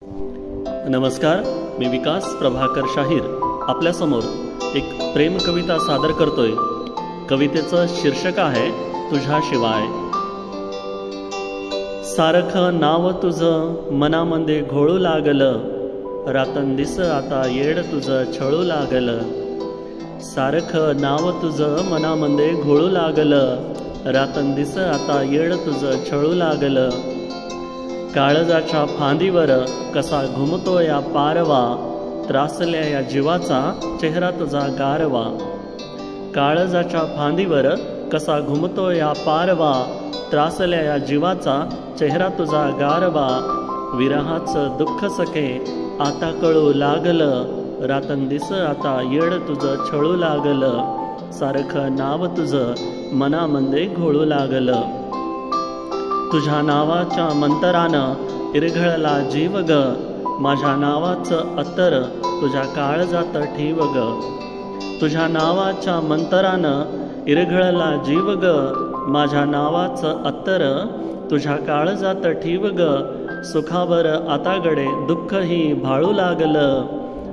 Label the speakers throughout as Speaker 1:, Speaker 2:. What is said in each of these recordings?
Speaker 1: नमस्कार, मी विकास प्रभाकर शाहीर आपल्यासमोर एक प्रेम कविता सादर करतोय। कवितेचं शीर्षक आहे तुझ्याशिवाय। सारखं नाव तुझं मनामध्ये घोळू लागलं, रातंदिस आता येड तुझं छळू लागलं। सारखं नाव तुझं मनामध्ये घोळू लागलं, रातंदिस आता येड तुझं छळू लागलं। काळजाच्या फांदीवर कसा घुमतो या पारवा, त्रासल्या या जीवाचा चेहरा तुझा गारवा। काळजाच्या फांदीवर कसा घुमतो या पारवा, त्रासल्या या जीवाचा चेहरा तुझा गारवा। विरहाचं दुःख सखे आता कळू लागलं, रातंदिस आता येड तुझं छळू लागलं। सारखं नाव तुझं मनामध्ये घोळू लागलं। तुझ्या नावाच्या मंतरानं इरघळला जीव ग, माझ्या नावाचं अत्तर तुझ्या काळजात ठेव ग। तुझ्या नावाच्या मंतरानं इरघळला जीव ग, माझ्या नावाचं अत्तर तुझ्या काळजात ठेव ग। सुखावर आता गडे दुःखही भाळू लागलं,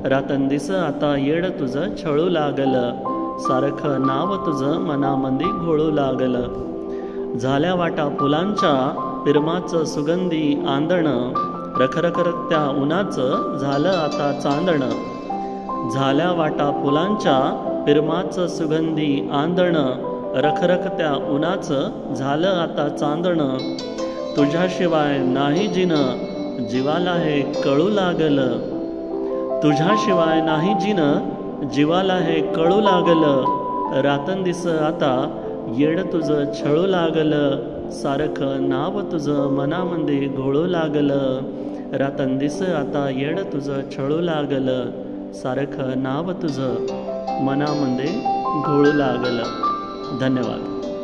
Speaker 1: रातंदिस आता येड तुझं छळू लागलं। सारखं नाव तुझं मनामध्ये घोळू लागलं। झाल्या वाटा फुलांच्या पिरमाचं सुगंधी आंदणं, रखरखरत्या उन्हाचं झालं आता चांदणं। झाल्या वाटा फुलांच्या पिरमाचं सुगंधी आंदणं, रखरखत्या उन्हाचं झालं आता चांदणं। तुझ्याशिवाय नाही जिणं जीवाला हे कळू लागलं, तुझ्याशिवाय नाही जिणं जीवाला हे कळू लागलं। रातंदिस आता येड तुझं छळू लागलं, सारखं नाव तुझं मनामध्ये घोळू लागलं। रातंदिस आता येड तुझं छळू लागलं, सारखं नाव तुझं मनामध्ये घोळू लागलं। धन्यवाद।